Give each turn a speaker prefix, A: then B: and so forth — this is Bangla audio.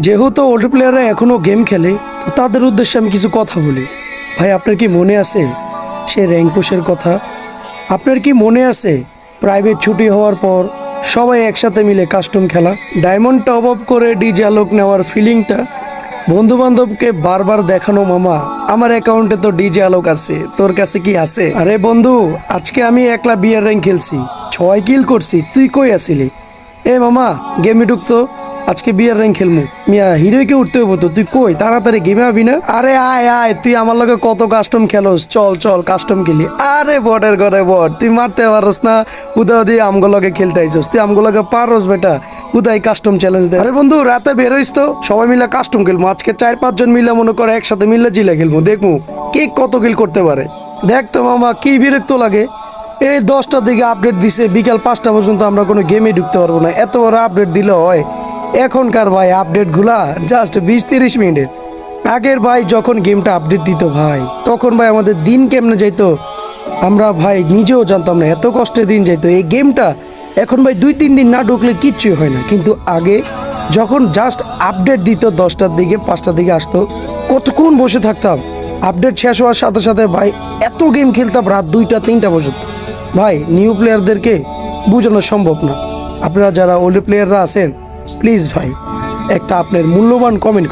A: যেহেতু ওল্ড প্লেয়াররা এখনো গেম খেলে, তো তাদের উদ্দেশ্যে আমি কিছু কথা বলি। ভাই, আপনার কি মনে আছে সে র্যাঙ্ক পুশের কথা? আপনার কি মনে আছে প্রাইভেট ছুটি হওয়ার পর সবাই একসাথে মিলে কাস্টম খেলা, ডায়মন্ড টপ আপ করে ডিজে আলোক নেওয়ার ফিলিংটা, বন্ধু বান্ধবকে বারবার দেখানো, মামা আমার অ্যাকাউন্টে তো ডিজে আলোক আছে, তোর কাছে কি আছে? আরে বন্ধু, আজকে আমি একলা বিয়ার র্যাঙ্ক খেলছি, 6 কিল করছি, তুই কই আছিলি? এ মামা, গেমে ঢুকতো, আজকে বিয়ার র্যাঙ্ক খেলমু। মিয়া, হিরোইকে উঠতে হবো তো, তুই কই তাড়াতাড়ি গেমে আবি না? আরে আয় আয়, তুই আমার লগে কত কাস্টম খেলোস, চল চল কাস্টম খেলি। আরে বটের ঘরে বট, তুই মারতে পারস না, উদা দিয়ে আমগো লগে খেলতে আইছস, তুই আমগো লগে পারস বেটা, উদাই কাস্টম চ্যালেঞ্জ দে। আরে বন্ধু, রাতে বেরোইস তো, সবাই মিলে কাস্টম খেলবো আজকে, 4-5 জন মিলে মনে করে একসাথে মিলে জিলে খেলবো, দেখবো কে কত কিল করতে পারে। দেখ তো মামা, কি বিরক্ত লাগে, এই 10টার দিকে আপডেট দিছে, বিকাল 5টা পর্যন্ত আমরা কোনো গেমে ঢুকতে পারবো না, এত বড় আপডেট দিলে হয়? এখনকার ভাই আপডেটগুলা জাস্ট 20-30 মিনিটের। আগের ভাই যখন গেমটা আপডেট দিত ভাই, তখন ভাই আমাদের দিন কেমনে যাইতো আমরা ভাই নিজেও জানতাম না, এত কষ্টে দিন যাইতো এই গেমটা। এখন ভাই 2-3 দিন না ঢুকলে কিচ্ছুই হয় না, কিন্তু আগে যখন জাস্ট আপডেট দিত 10টার দিকে 5টার দিকে আসতো, কতক্ষণ বসে থাকতাম। আপডেট শেষ হওয়ার সাথে সাথে ভাই এত গেম খেলতাম রাত 2টা 3টা পর্যন্ত। ভাই, নিউ প্লেয়ারদেরকে বোঝানো সম্ভব না। আপনারা যারা ওল্ড প্লেয়াররা আছেন, প্লিজ ভাই একটা আপনার মূল্যবান কমেন্ট